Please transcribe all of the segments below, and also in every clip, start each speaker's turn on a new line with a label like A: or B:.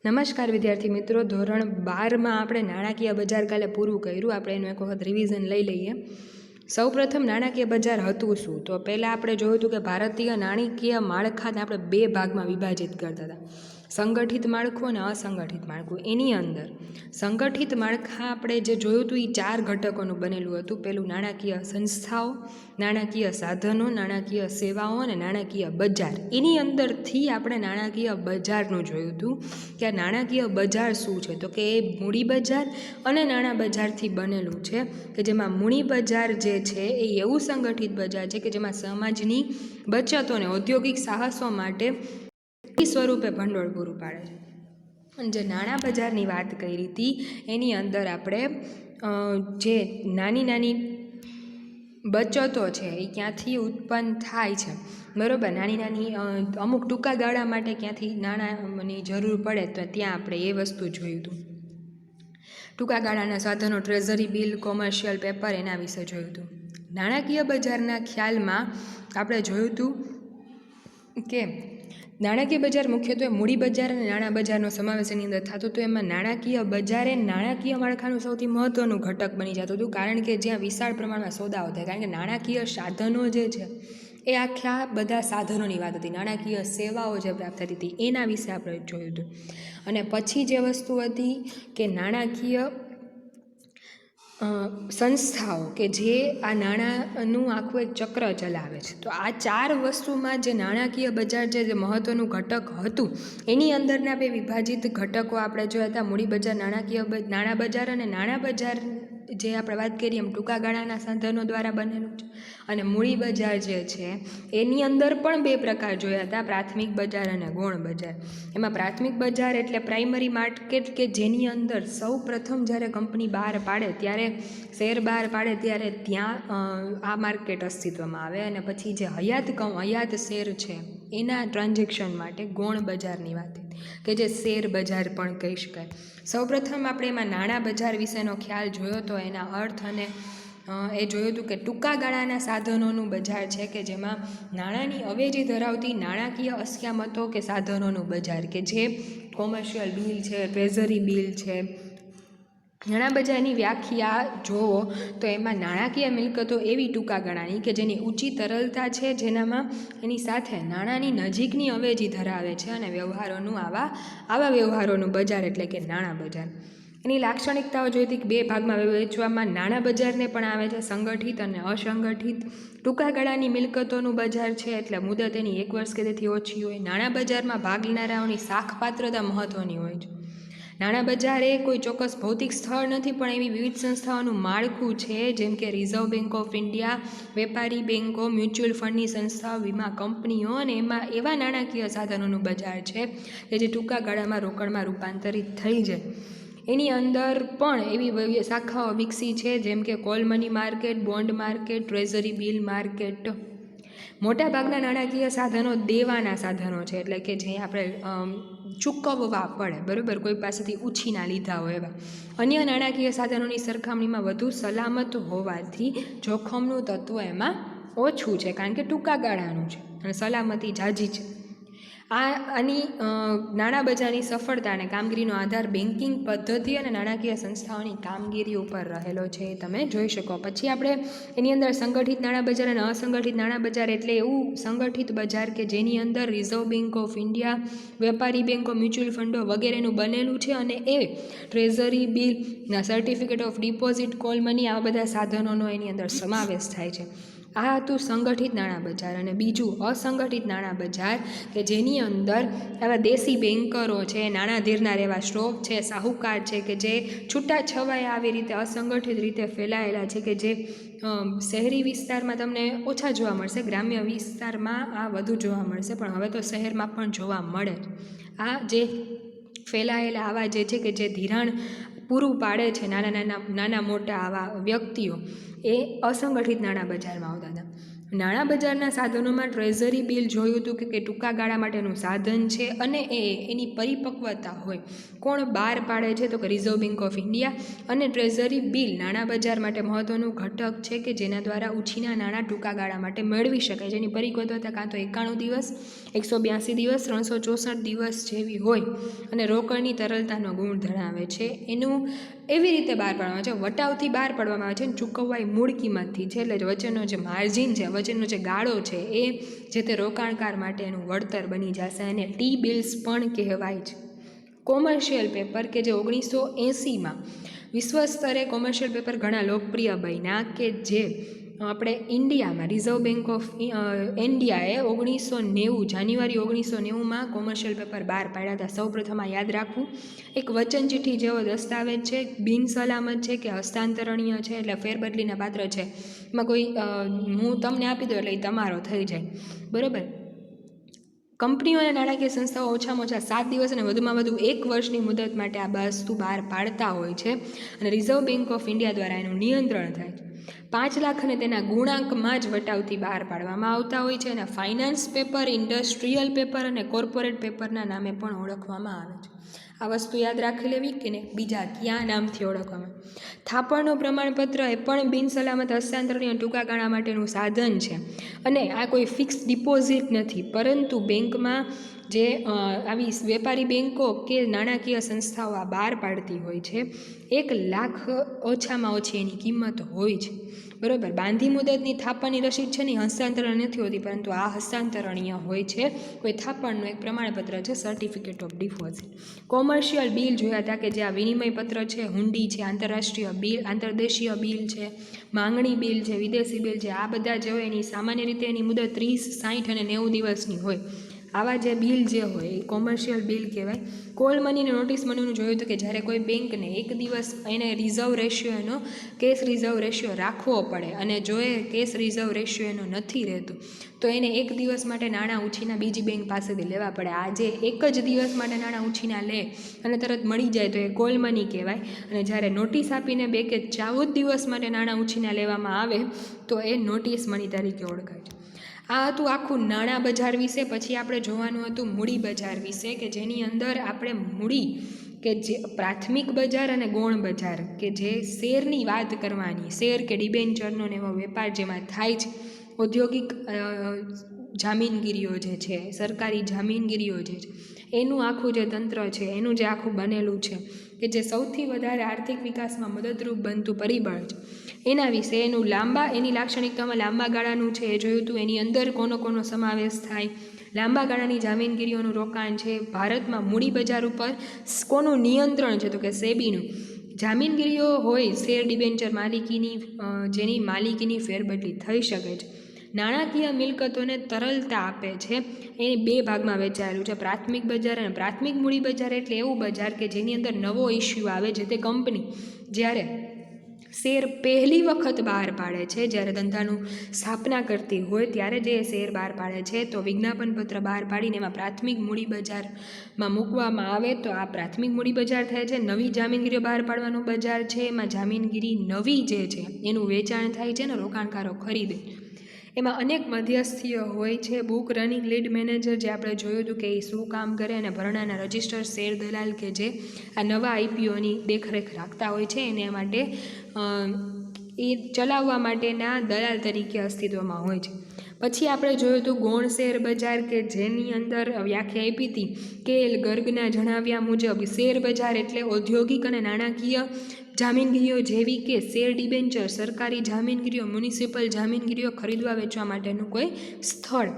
A: નમસ્કાર વિદ્યાર્થી મિત્રો, ધોરણ 12માં આપણે નાણાકીય બજાર કાલે પૂરું કર્યું. આપણે એનું એક વખત રિવિઝન લઈ લઈએ. સૌપ્રથમ નાણાકીય બજાર હતું શું? તો પહેલાં આપણે જોયું હતું કે ભારતીય નાણાકીય માળખાને આપણે બે ભાગમાં વિભાજિત કરતા હતા, સંગઠિત માળખું અને અસંગઠિત માળખું. એની અંદર સંગઠિત માળખા આપણે જે જોયું હતું એ 4 ઘટકોનું બનેલું હતું. પહેલું નાણાકીય સંસ્થાઓ, નાણાકીય સાધનો, નાણાકીય સેવાઓ અને નાણાકીય બજાર. એની અંદરથી આપણે નાણાકીય બજારનું જોયું હતું કે આ નાણાકીય બજાર શું છે, તો કે એ મૂડી બજાર અને નાણાં બજારથી બનેલું છે, કે જેમાં મૂડી બજાર જે છે એ એવું સંગઠિત બજાર છે કે જેમાં સમાજની બચતો અને ઔદ્યોગિક સાહસો માટે સ્વરૂપે ભંડોળ પૂરું પાડે છે. અને જે નાણાં બજારની વાત કરી હતી એની અંદર આપણે જે નાની નાની બચતો છે એ ક્યાંથી ઉત્પન્ન થાય છે, બરાબર, નાની નાની અમુક ટૂંકા ગાળા માટે ક્યાંથી નાણાંની જરૂર પડે તો ત્યાં આપણે એ વસ્તુ જોયું હતું. ટૂંકા ગાળાના સાધનો, ટ્રેઝરી બિલ, કોમર્શિયલ પેપર, એના વિશે જોયું હતું. નાણાકીય બજારના ખ્યાલમાં આપણે જોયું હતું કે નાણાકીય બજાર મુખ્યત્વે મૂડી બજાર અને નાણાં બજારનો સમાવેશ એની અંદર થતો હતો. એમાં નાણાકીય બજારે નાણાકીય માળખાનું સૌથી મહત્ત્વનું ઘટક બની જતું હતું, કારણ કે જ્યાં વિશાળ પ્રમાણમાં સોદાઓ થાય. કારણ કે નાણાકીય સાધનો જે છે એ આખા બધા સાધનોની વાત હતી. નાણાકીય સેવાઓ જે પ્રાપ્ત થતી હતી એના વિશે આપણે જોયું હતું. અને પછી જે વસ્તુ હતી કે નાણાકીય સંસ્થાઓ કે જે આ નાણાંનું આખું એક ચક્ર ચલાવે છે. તો આ 4 વસ્તુમાં જે નાણાકીય બજાર જે મહત્ત્વનું ઘટક હતું એની અંદરના બે વિભાજિત ઘટકો આપણે જોયા હતા, મૂડી બજાર, નાણાં બજાર. અને નાણાં બજાર જે આપણે વાત કરીએ એમ ટૂંકા ગાળાના સાધનો દ્વારા બનેલું છે. અને મૂડી બજાર જે છે એની અંદર પણ 2 પ્રકાર જોયા હતા, પ્રાથમિક બજાર અને ગૌણ બજાર. એમાં પ્રાથમિક બજાર એટલે પ્રાઇમરી માર્કેટ, કે જેની અંદર સૌ પ્રથમ જ્યારે કંપની બહાર પાડે ત્યારે શેર બહાર પાડે ત્યારે ત્યાં આ માર્કેટ અસ્તિત્વમાં આવે. અને પછી જે હયાત શેર છે એના ટ્રાન્ઝેક્શન માટે ગૌણ બજારની વાત કે જે શેર બજાર પણ કહી શકાય. સૌપ્રથમ આપણે એમાં નાણાં બજાર વિશેનો ખ્યાલ જોયો તો એના અર્થ અને એ જોયું હતું કે ટૂંકા ગાળાના સાધનોનું બજાર છે કે જેમાં નાણાંની અવેજી ધરાવતી નાણાકીય અસ્કયામતો કે સાધનોનું બજાર, કે જે કોમર્શિયલ બિલ છે, ટ્રેઝરી બિલ છે. નાણાં બજારની વ્યાખ્યા જોવો તો એમાં નાણાકીય મિલકતો એવી ટૂંકા ગાળાની કે જેની ઊંચી તરલતા છે, જેનામાં એની સાથે નાણાંની નજીકની અવેજી ધરાવે છે, અને આવા વ્યવહારોનું બજાર એટલે કે નાણાં બજાર. એની લાક્ષણિકતાઓ જોઈ હતી કે 2 ભાગમાં વહેંચવામાં નાણાં બજારને પણ આવે છે, સંગઠિત અને અસંગઠિત. ટૂંકા ગાળાની મિલકતોનું બજાર છે એટલે મુદત એની 1 વર્ષ કે તેથી ઓછી હોય. નાણાં બજારમાં ભાગ લેનારાઓની સાખપાત્રતા મહત્ત્વની હોય છે. નાણાં બજાર એ કોઈ ચોક્કસ ભૌતિક સ્થળ નથી, પણ એવી વિવિધ સંસ્થાઓનું માળખું છે, જેમ કે રિઝર્વ બેંક ઓફ ઇન્ડિયા, વેપારી બેંકો, મ્યુચ્યુઅલ ફંડની સંસ્થાઓ, વીમા કંપનીઓ. અને એમાં એવા નાણાકીય સાધનોનું બજાર છે કે જે ટૂંકા ગાળામાં રોકડમાં રૂપાંતરિત થઈ જાય. એની અંદર પણ એવી શાખાઓ વિકસી છે, જેમ કે call money market, bond market, treasury bill market. મોટાભાગના નાણાકીય સાધનો દેવાના સાધનો છે, એટલે કે જે આપણે ચૂકવવા પડે, બરાબર, કોઈ પાસેથી ઉછીના લીધા હોય એવા. અન્ય નાણાકીય સાધનોની સરખામણીમાં વધુ સલામત હોવાથી જોખમનું તત્વ એમાં ઓછું છે, કારણ કે ટૂંકા ગાળાનું છે અને સલામતી ઝાઝી છે. આની નાણાં બજારની સફળતા અને કામગીરીનો આધાર બેન્કિંગ પદ્ધતિ અને નાણાકીય સંસ્થાઓની કામગીરી ઉપર રહેલો છે, એ તમે જોઈ શકો. પછી આપણે એની અંદર સંગઠિત નાણાં બજાર અને અસંગઠિત નાણાં બજાર એટલે એવું સંગઠિત બજાર કે જેની અંદર રિઝર્વ બેંક ઓફ ઇન્ડિયા, વેપારી બેંકો, મ્યુચ્યુઅલ ફંડો વગેરેનું બનેલું છે, અને એ ટ્રેઝરી બિલના, certificate of deposit, call money, આવા બધા સાધનોનો એની અંદર સમાવેશ થાય છે. આ હતું સંગઠિત નાણાં બજાર. અને બીજું અસંગઠિત નાણાં બજાર કે જેની અંદર આવા દેશી બેન્કરો છે, નાણાં ધીરનાર એવા સ્ટોક છે, સાહુકાર છે, કે જે છૂટાછવાયા આવી રીતે અસંગઠિત રીતે ફેલાયેલા છે, કે જે શહેરી વિસ્તારમાં તમને ઓછા જોવા મળશે, ગ્રામ્ય વિસ્તારમાં આ વધુ જોવા મળશે, પણ હવે તો શહેરમાં પણ જોવા મળે. આ જે ફેલાયેલા આવા જે છે કે જે ધિરાણ પૂરું પાડે છે નાના મોટા આવા વ્યક્તિઓ, એ અસંગઠિત નાણાં બજારમાં આવતા હતા. નાણાં બજારના સાધનોમાં ટ્રેઝરી બિલ જોયું હતું કે ટૂંકા ગાળા માટેનું સાધન છે અને એની પરિપક્વતા હોય. કોણ બહાર પાડે છે? તો કે રિઝર્વ બેંક ઓફ ઇન્ડિયા. અને ટ્રેઝરી બિલ નાણાં બજાર માટે મહત્ત્વનું ઘટક છે કે જેના દ્વારા ઉછીના નાણાં ટૂંકા ગાળા માટે મેળવી શકાય, જેની પરિપક્વતા કાં તો 91 દિવસ, 182 દિવસ, 364 દિવસ જેવી હોય અને રોકડની તરલતાનો ગુણ ધરાવે છે. એનું એવી રીતે બહાર પાડવામાં આવે છે, વટાવથી બહાર પાડવામાં આવે છે અને ચૂકવવાય મૂળ કિંમતથી છે. એટલે વચ્ચેનો જે માર્જિન છે, વચ્ચેનો જે ગાળો છે, એ જે તે રોકાણકાર માટે એનું વળતર બની જશે. અને ટી બિલ્સ પણ કહેવાય છે. કોમર્શિયલ પેપર કે જે 1980માં વિશ્વ સ્તરે કોમર્શિયલ પેપર ઘણા લોકપ્રિય બન્યા કે જે આપણે ઇન્ડિયામાં રિઝર્વ બેંક ઓફ ઇન્ડિયાએ 1990 જાન્યુઆરી 1990માં કોમર્શિયલ પેપર બહાર પાડ્યા હતા. સૌપ્રથમ આ યાદ રાખવું, એક વચન ચિઠ્ઠી જેવો દસ્તાવેજ છે, બિન સલામત છે કે હસ્તાંતરણીય છે, એટલે ફેરબદલીના પાત્ર છે. એમાં કોઈ હું તમને આપી દઉં એટલે એ તમારો થઈ જાય, બરાબર. કંપનીઓ અને નાણાકીય સંસ્થાઓ ઓછામાં ઓછા 7 દિવસ અને વધુમાં વધુ 1 વર્ષની મુદત માટે આ વસ્તુ બહાર પાડતા હોય છે અને રિઝર્વ બેંક ઓફ ઇન્ડિયા દ્વારા એનું નિયંત્રણ થાય છે. 5 લાખ અને તેના ગુણાંકમાં જ વટાવથી બહાર પાડવામાં આવતા હોય છે અને ફાઇનાન્સ પેપર, ઇન્ડસ્ટ્રીયલ પેપર અને કોર્પોરેટ પેપરના નામે પણ ઓળખવામાં આવે છે. આ વસ્તુ યાદ રાખી લેવી કે ને બીજા કયા નામથી ઓળખવામાં. થાપણનું પ્રમાણપત્ર એ પણ બિનસલામત હસ્તાંતરણીય ટૂંકા ગાળા માટેનું સાધન છે અને આ કોઈ ફિક્સ ડિપોઝિટ નથી, પરંતુ બેંકમાં જે આવી વેપારી બેંકો કે નાણાકીય સંસ્થાઓ આ બહાર પાડતી હોય છે, 1 લાખ ઓછામાં ઓછી એની કિંમત હોય છે, બરાબર. બાંધી મુદતની થાપણની રસીદ છે ને હસ્તાંતરણ નથી હોતી, પરંતુ આ હસ્તાંતરણીય હોય છે. કોઈ થાપણનું એક પ્રમાણપત્ર છે, certificate of deposit. Commercial bill જોયા હતા કે જે આ વિનિમય પત્ર છે, હુંડી છે, આંતરરાષ્ટ્રીય બિલ, આંતરદેશીય બિલ છે, માંગણી બિલ છે, વિદેશી બિલ છે. આ બધા જે હોય એની સામાન્ય રીતે એની મુદત 30, 60 અને 90 દિવસની હોય. આવા જે બિલ જે હોય એ કોમર્શિયલ બિલ કહેવાય. કોલ મની અને નોટિસ મનીનું જોયું હતું કે જ્યારે કોઈ બેંકને 1 દિવસ એને રિઝર્વ રેશિયો એનો કેશ રિઝર્વ રેશિયો રાખવો પડે અને જો એ કેશ રિઝર્વ રેશિયો એનો નથી રહેતો તો એને 1 દિવસ માટે નાણાં ઉછીના બીજી બેંક પાસેથી લેવા પડે. આજે 1 જ દિવસ માટે નાણાં ઉછીના લે અને તરત મળી જાય તો એ કોલ મની કહેવાય. અને જ્યારે નોટિસ આપીને 2 કે 14 દિવસ માટે નાણાં ઉછીના લેવામાં આવે તો એ નોટિસ મની તરીકે ઓળખાય છે. આ હતું આખું નાણાં બજાર વિશે. પછી આપણે જોવાનું હતું મૂડી બજાર વિશે કે જેની અંદર આપણે મૂડી કે જે પ્રાથમિક બજાર અને ગૌણ બજાર કે જે શેરની વાત કરવાની, શેર કે ડિબેન્ચરનો ને એવો વેપાર જેમાં થાય છે, ઔદ્યોગિક જામીનગીરીઓ જે છે, સરકારી જામીનગીરીઓ જે છે, એનું આખું જે તંત્ર છે, એનું જે આખું બનેલું છે કે જે સૌથી વધારે આર્થિક વિકાસમાં મદદરૂપ બનતું પરિબળ છે, એના વિશે એની લાક્ષણિકતામાં લાંબા ગાળાનું છે એ જોયું હતું. એની અંદર કોનો સમાવેશ થાય, લાંબા ગાળાની જામીનગીરીઓનું રોકાણ છે, ભારતમાં મૂડી બજાર ઉપર કોનું નિયંત્રણ છે તો કે સેબીનું. જામીનગીરીઓ હોય શેર ડિબેન્ચર માલિકીની, જેની માલિકીની ફેરબદલી થઈ શકે છે. નાણાકીય મિલકતોને તરલતા આપે છે. એ 2 ભાગમાં વહેંચાયેલું છે, પ્રાથમિક બજાર અને પ્રાથમિક મૂડી બજાર. એટલે એવું બજાર કે જેની અંદર નવો ઇસ્યુ આવે છે, તે કંપની જ્યારે શેર પહેલી વખત બહાર પાડે છે, જ્યારે ધંધાનું સ્થાપના કરતી હોય ત્યારે જે શેર બહાર પાડે છે, તો વિજ્ઞાપન પત્ર બહાર પાડીને એમાં પ્રાથમિક મૂડી બજારમાં મૂકવામાં આવે તો આ પ્રાથમિક મૂડી બજાર થાય છે. નવી જામીનગીરીઓ બહાર પાડવાનું બજાર છે, એમાં જામીનગીરી નવી જે છે એનું વેચાણ થાય છે ને રોકાણકારો ખરીદે. એમાં અનેક મધ્યસ્થીઓ હોય છે. બુક રનિંગ લીડ મેનેજર જે આપણે જોયું હતું કે એ શું કામ કરે, અને ભરણાના રજિસ્ટર શેર દલાલ કે જે આ નવા આઈપીઓની દેખરેખ રાખતા હોય છે, એને માટે એ ચલાવવા માટેના દલાલ તરીકે અસ્તિત્વમાં હોય છે. પછી આપણે જોયું હતું ગૌણ શેર બજાર કે જેની અંદર વ્યાખ્યા આપી હતી કે ગર્ગના જણાવ્યા મુજબ શેર બજાર એટલે ઔદ્યોગિક અને નાણાકીય જામીનગીરીઓ જેવી કે શેર ડિબેન્ચર, સરકારી જામીનગીરીઓ, મ્યુનિસિપલ જામીનગીરીઓ ખરીદવા વેચવા માટેનું કોઈ સ્થળ.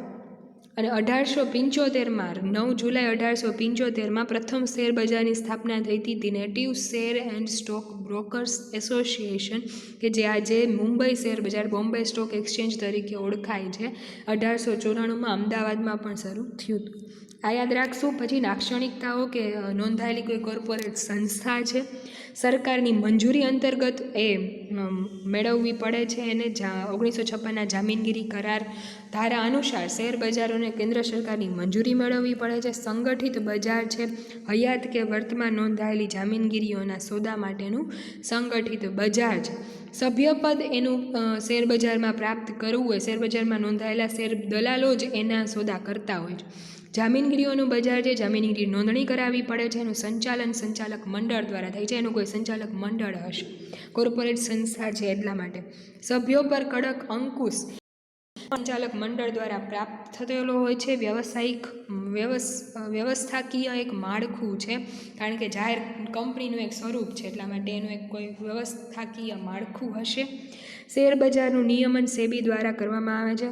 A: અને 1875માં 9 જુલાઈ 1875માં પ્રથમ શેર બજારની સ્થાપના થઈ હતી. The native share and stock brokers association કે જે આજે મુંબઈ શેર બજાર, બોમ્બે સ્ટોક એક્સચેન્જ તરીકે ઓળખાય છે. 1894માં અમદાવાદમાં પણ શરૂ થયું હતું. આ યાદ રાખશું. પછી લાક્ષણિકતાઓ કે નોંધાયેલી કોઈ કોર્પોરેટ સંસ્થા છે, સરકારની મંજૂરી અંતર્ગત એ મેળવવી પડે છે. એને 1956ના જામીનગીરી કરાર ધારા અનુસાર શેર બજારોને કેન્દ્ર સરકારની મંજૂરી મેળવવી પડે છે. સંગઠિત બજાર છે, હયાત કે વર્તમાન નોંધાયેલી જામીનગીરીઓના સોદા માટેનું સંગઠિત બજાર છે. સભ્યપદ એનું શેરબજારમાં પ્રાપ્ત કરવું હોય, શેરબજારમાં નોંધાયેલા શેર દલાલો જ એના સોદા કરતા હોય છે. જામીનગીરીઓનું બજાર છે, જામીનગીરી નોંધણી કરાવવી પડે છે. એનું સંચાલન સંચાલક મંડળ દ્વારા થાય છે. એનું કોઈ સંચાલક મંડળ હશે, કોર્પોરેટ સંસ્થા છે એટલા માટે. સભ્યો પર કડક અંકુશ સંચાલક મંડળ દ્વારા પ્રાપ્ત થયેલો હોય છે. વ્યવસ્થાકીય એક માળખું છે, કારણ કે જાહેર કંપનીનું એક સ્વરૂપ છે એટલા માટે એનું એક કોઈ વ્યવસ્થાકીય માળખું હશે. શેર બજારનું નિયમન સેબી દ્વારા કરવામાં આવે છે.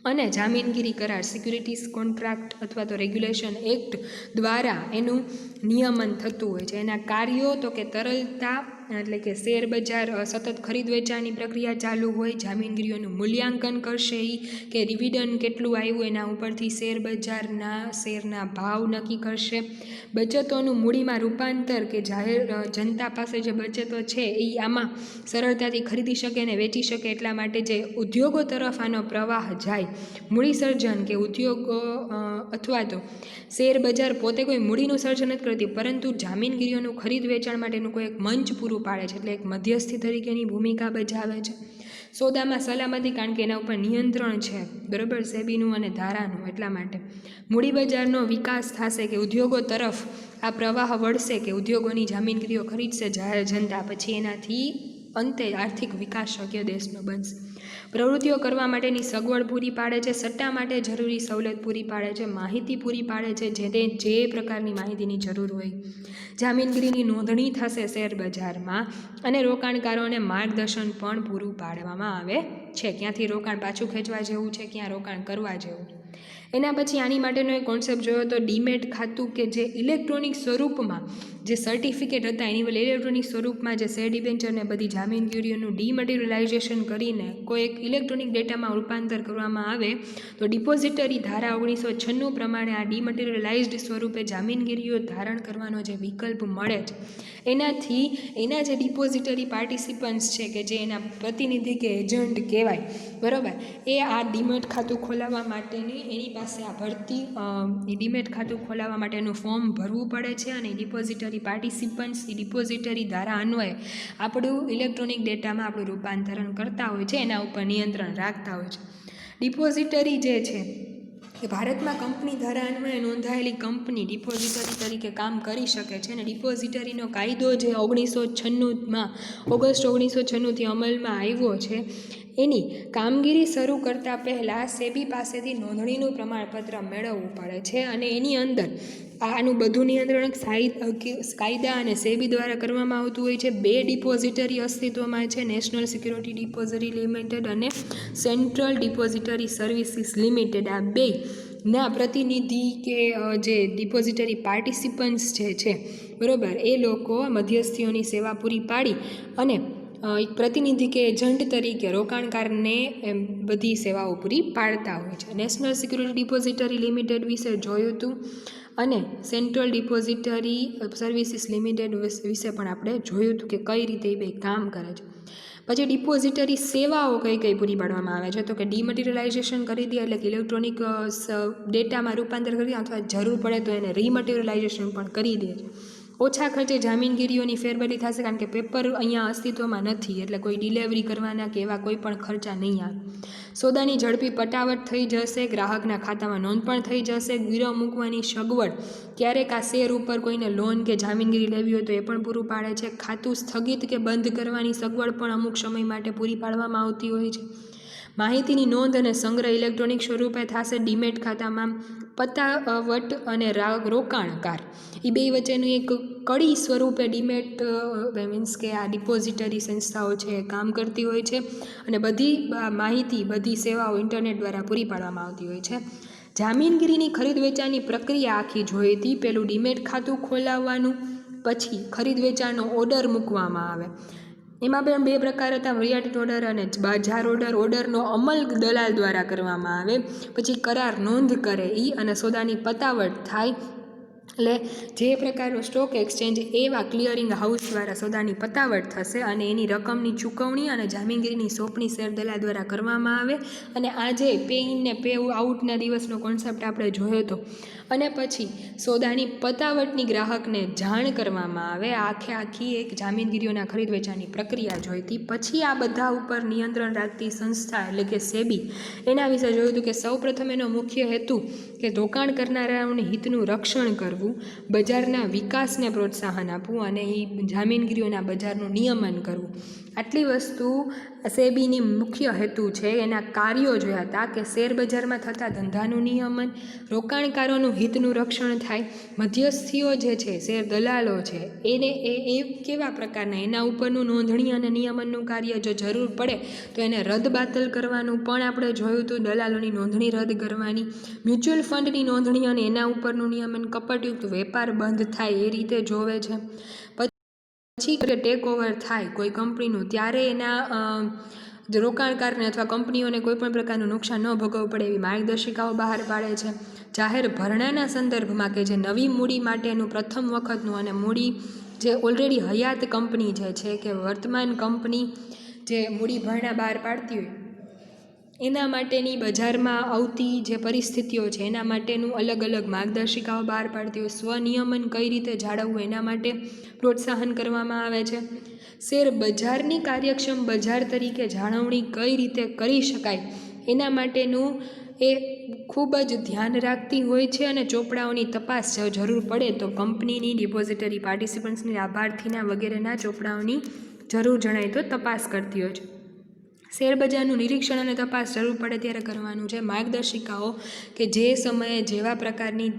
A: અને જામીનગીરી કરાર સિક્યુરિટીઝ કોન્ટ્રાક્ટ અથવા તો રેગ્યુલેશન એક્ટ દ્વારા એનું નિયમન થતું હોય છે. એના કાર્યો તો કે તરલતા, એટલે કે શેર બજાર સતત ખરીદ વેચાણની પ્રક્રિયા ચાલુ હોય. જામીનગીરીઓનું મૂલ્યાંકન કરશે એ કે ડિવિડન્ડ કેટલું આવ્યું એના ઉપરથી શેર બજારના શેરના ભાવ નક્કી કરશે. બચતોનું મૂડીમાં રૂપાંતર કે જાહેર જનતા પાસે જે બચતો છે એ આમાં સરળતાથી ખરીદી શકે અને વેચી શકે એટલા માટે જે ઉદ્યોગો તરફ આનો પ્રવાહ જાય, મૂડી સર્જન કે ઉદ્યોગો અથવા તો શેર બજાર પોતે કોઈ મૂડીનું સર્જન નથી કરતી, પરંતુ જામીનગીરીઓનું ખરીદ વેચાણ માટેનું કોઈ એક મંચ પૂરું પાડે છે, એટલે એક મધ્યસ્થી તરીકેની ભૂમિકા ભજાવે છે. સોદામાં સલામતી, કારણ કે એના ઉપર નિયંત્રણ છે, બરાબર, સેબીનું અને ધારાનું, એટલા માટે મૂડી બજારનો વિકાસ થશે કે ઉદ્યોગો તરફ આ પ્રવાહ વળશે કે ઉદ્યોગોની જામીનગીરીઓ ખરીદશે જાહેર જનતા, પછી એનાથી અંતે આર્થિક વિકાસ શક્ય દેશનો બનશે. પ્રવૃત્તિઓ કરવા માટેની સગવડ પૂરી પાડે છે. સટ્ટા માટે જરૂરી સવલત પૂરી પાડે છે. માહિતી પૂરી પાડે છે, જે પ્રકારની માહિતીની જરૂર હોય. જામીનગીરીની નોંધણી થશે શેર બજારમાં અને રોકાણકારોને માર્ગદર્શન પણ પૂરું પાડવામાં આવે છે, ક્યાંથી રોકાણ પાછું ખેંચવા જેવું છે, ક્યાં રોકાણ કરવા જેવું. એના પછી આની માટેનો એક કોન્સેપ્ટ જોયો તો ડીમેટ ખાતું, કે જે ઇલેક્ટ્રોનિક સ્વરૂપમાં જે સર્ટિફિકેટ હતા એની વડે ઇલેક્ટ્રોનિક સ્વરૂપમાં જે શેર ડિબેન્ચરને બધી જામીનગીરીઓનું ડીમટીરિયલાઇઝેશન કરીને કોઈ એક ઇલેક્ટ્રોનિક ડેટામાં રૂપાંતર કરવામાં આવે તો ડિપોઝિટરી ધારા 1996 પ્રમાણે આ ડીમટીરિયલાઇઝ્ડ સ્વરૂપે જામીનગીરીઓ ધારણ કરવાનો જે વિકલ્પ મળે છે, એનાથી એના જે ડિપોઝિટરી પાર્ટિસિપન્ટ્સ છે કે જે એના પ્રતિનિધિ કે એજન્ટ કહેવાય, બરાબર, એ આ ડીમેટ ખાતું ખોલાવવા માટેની એની પાસે આ ભરતી ડીમેટ ખાતું ખોલાવવા માટેનું ફોર્મ ભરવું પડે છે. અને ડિપોઝિટરી પાર્ટિસિપન્ટ્સ ડિપોઝિટરી ધારા અન્વયે આપણું ઇલેક્ટ્રોનિક ડેટામાં આપણું રૂપાંતરણ કરતા હોય છે, એના ઉપર નિયંત્રણ રાખતા હોય છે. ડિપોઝિટરી જે છે એ ભારતમાં કંપની ધારા અન્વયે નોંધાયેલી કંપની ડિપોઝિટરી તરીકે કામ કરી શકે છે. અને ડિપોઝિટરીનો કાયદો જે 1996માં ઓગસ્ટ 1996થી અમલમાં આવ્યો છે, એની કામગીરી શરૂ કરતાં પહેલાં સેબી પાસેથી નોંધણીનું પ્રમાણપત્ર મેળવવું પડે છે. અને એની અંદર આનું બધું નિયંત્રણ કાયદા અને સેબી દ્વારા કરવામાં આવતું હોય છે. 2 ડિપોઝિટરી અસ્તિત્વમાં છે, નેશનલ સિક્યુરિટી ડિપોઝિટરી લિમિટેડ અને સેન્ટ્રલ ડિપોઝિટરી સર્વિસીસ લિમિટેડ. આ 2 ના પ્રતિનિધિ કે જે ડિપોઝિટરી પાર્ટિસિપન્ટ્સ જે છે, બરાબર, એ લોકો મધ્યસ્થીઓની સેવા પૂરી પાડી અને એક પ્રતિનિધિ કે એજન્ટ તરીકે રોકાણકારને બધી સેવાઓ પૂરી પાડતા હોય છે. નેશનલ સિક્યુરિટી ડિપોઝિટરી લિમિટેડ વિશે જોયું હતું અને સેન્ટ્રલ ડિપોઝિટરી સર્વિસીસ લિમિટેડ વિશે પણ આપણે જોયું હતું કે કઈ રીતે એ બે કામ કરે છે. પછી ડિપોઝિટરી સેવાઓ કઈ કઈ પૂરી પાડવામાં આવે છે, તો કે ડીમટીરિયલાઇઝેશન કરી દે, એટલે કે ઇલેક્ટ્રોનિક ડેટામાં રૂપાંતર કરી દે, અથવા જરૂર પડે તો એને રીમટીરિયલાઇઝેશન પણ કરી દે છે. ઓછા ખર્ચે જામીનગીરીઓની ફેરબદલી થશે, કારણ કે પેપર અહીંયા અસ્તિત્વમાં નથી, એટલે કોઈ ડિલિવરી કરવાના કે એવા કોઈ પણ ખર્ચા નહીં આવે. સોદાની ઝડપી પટાવટ થઈ જશે, ગ્રાહકના ખાતામાં નોંધ પણ થઈ જશે. ગીરો મૂકવાની સગવડ, ક્યારેક આ શેર ઉપર કોઈને લોન કે જામીનગીરી લેવી હોય તો એ પણ પૂરું પાડે છે. ખાતું સ્થગિત કે બંધ કરવાની સગવડ પણ અમુક સમય માટે પૂરી પાડવામાં આવતી હોય છે. માહિતીની નોંધ અને સંગ્રહ ઇલેક્ટ્રોનિક સ્વરૂપે થશે ડીમેટ ખાતામાં. પતાવટ અને રોકાણકાર એ બે વચ્ચેનું એક કડી સ્વરૂપે ડીમેટ મીન્સ કે આ ડિપોઝિટરી સંસ્થાઓ છે કામ કરતી હોય છે. અને બધી માહિતી, બધી સેવાઓ ઇન્ટરનેટ દ્વારા પૂરી પાડવામાં આવતી હોય છે. જામીનગીરીની ખરીદ વેચાણની પ્રક્રિયા આખી જોઈ હતી. પેલું ડીમેટ ખાતું ખોલાવવાનું, પછી ખરીદ વેચાણનો ઓર્ડર મૂકવામાં આવે, એમાં પણ બે પ્રકાર હતા, વરિયાળી ઓર્ડર અને બજાર ઓર્ડર. ઓર્ડરનો અમલ દલાલ દ્વારા કરવામાં આવે, પછી કરાર નોંધ કરે અને સોદાની પતાવટ થાય. એટલે જે પ્રકારનું સ્ટોક એક્સચેન્જ એવા ક્લિયરિંગ હાઉસ દ્વારા સોદાની પતાવટ થશે અને એની રકમની ચૂકવણી અને જામીનગીરીની સોંપણી શેર દલાલ દ્વારા કરવામાં આવે. અને આજે પે ઇન ને પે આઉટના દિવસનો કોન્સેપ્ટ આપણે જોયો હતો. અને પછી સોદાની પતાવટની ગ્રાહકને જાણ કરવામાં આવે. આખી એક જામીનગીરીઓના ખરીદ વેચાણની પ્રક્રિયા જોઈ હતી. પછી આ બધા ઉપર નિયંત્રણ રાખતી સંસ્થા એટલે કે સેબી, એના વિશે જોયું હતું કે સૌપ્રથમ એનો મુખ્ય હેતુ કે રોકાણ કરનારાઓને હિતનું રક્ષણ કરવું, બજારના વિકાસને પ્રોત્સાહન આપવું અને એ જામીનગીરીઓના બજારનું નિયમન કરવું. આટલી વસ્તુ સેબીની મુખ્ય હેતુ છે. એના કાર્યો જોયા હતા કે શેર બજારમાં થતા ધંધાનું નિયમન, રોકાણકારોનું હિતનું રક્ષણ થાય, મધ્યસ્થીઓ જે છે શેર દલાલો છે એ કેવા પ્રકારના, એના ઉપરનું નોંધણી અને નિયમનનું કાર્ય જો જરૂર પડે તો એને રદ બાતલ કરવાનું પણ આપણે જોયું હતું. દલાલોની નોંધણી રદ કરવાની, મ્યુચ્યુઅલ ફંડની નોંધણી અને એના ઉપરનું નિયમન, કપટયુક્ત વેપાર બંધ થાય એ રીતે જોવે છે. પછી ટેક ઓવર થાય કોઈ કંપનીનું ત્યારે એના રોકાણકારને અથવા કંપનીઓને કોઈપણ પ્રકારનું નુકસાન ન ભોગવવું પડે એવી માર્ગદર્શિકાઓ બહાર પાડે છે. જાહેર ભરણાના સંદર્ભમાં કે જે નવી મૂડી માટેનું પ્રથમ વખતનું અને મૂડી જે ઓલરેડી હયાત કંપની જે છે કે વર્તમાન કંપની જે મૂડી ભરણા બહાર પાડતી હોય એના માટેની બજારમાં આવતી જે પરિસ્થિતિઓ છે એના માટેનું અલગ અલગ માર્ગદર્શિકાઓ બહાર પાડતી હોય. સ્વનિયમન કઈ રીતે જાળવવું એના માટે પ્રોત્સાહન કરવામાં આવે છે. શેર બજારની કાર્યક્ષમ બજાર તરીકે જાળવણી કઈ રીતે કરી શકાય એના માટેનું એ ખૂબ જ ધ્યાન રાખતી હોય છે. અને ચોપડાઓની તપાસ જરૂર પડે તો કંપનીની, ડિપોઝિટરી પાર્ટિસિપન્ટ્સની, લાભાર્થીના વગેરેના ચોપડાઓની જરૂર જણાય તો તપાસ કરતી હોય છે. શેરબજારનું નિરીક્ષણ અને તપાસ જરૂર પડે ત્યારે કરવાનું છે. માર્ગદર્શિકાઓ કે જે સમયે જેવા પ્રકારની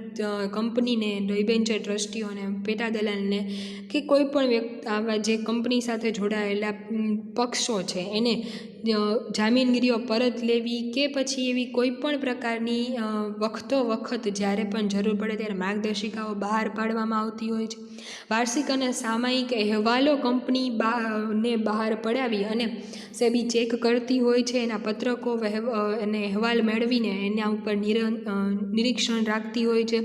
A: કંપનીને, ડિબેન્ચર ટ્રસ્ટીઓને, પેટા દલાલને કે કોઈ પણ વ્યક્તિ આવા જે કંપની સાથે જોડાયેલા પક્ષો છે એને જામીનગીરીઓ પરત લેવી કે પછી એવી કોઈ પણ પ્રકારની વખત જ્યારે પણ જરૂર પડે ત્યારે માર્ગદર્શિકાઓ બહાર પાડવામાં આવતી હોય છે. વાર્ષિક અને સામયિક અહેવાલો કંપની ને બહાર પડાવી અને સેબી ચેક કરતી હોય છે. એના પત્રકો અને અહેવાલ મેળવીને એના ઉપર નિરીક્ષણ રાખતી હોય છે.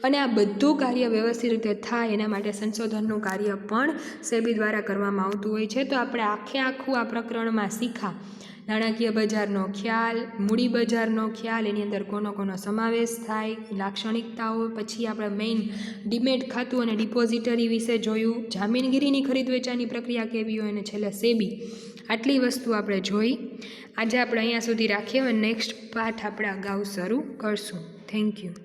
A: અને આ બધું કાર્ય વ્યવસ્થિત રીતે થાય એના માટે સંશોધનનું કાર્ય પણ સેબી દ્વારા કરવામાં આવતું હોય છે. તો આપણે આખું આ પ્રકરણમાં શીખા નાણાકીય બજારનો ખ્યાલ, મૂડી બજારનો ખ્યાલ, એની અંદર કોનો સમાવેશ થાય, લાક્ષણિકતાઓ, પછી આપણે મેઇન ડીમેટ ખાતું અને ડિપોઝિટરી વિશે જોયું, જામીનગીરીની ખરીદ વેચાણની પ્રક્રિયા કેવી હોય અને છેલ્લે સેબી. આટલી વસ્તુ આપણે જોઈ. આજે આપણે અહીંયા સુધી રાખીએ. હવે નેક્સ્ટ પાઠ આપણે અગાઉ શરૂ કરશું. Thank you.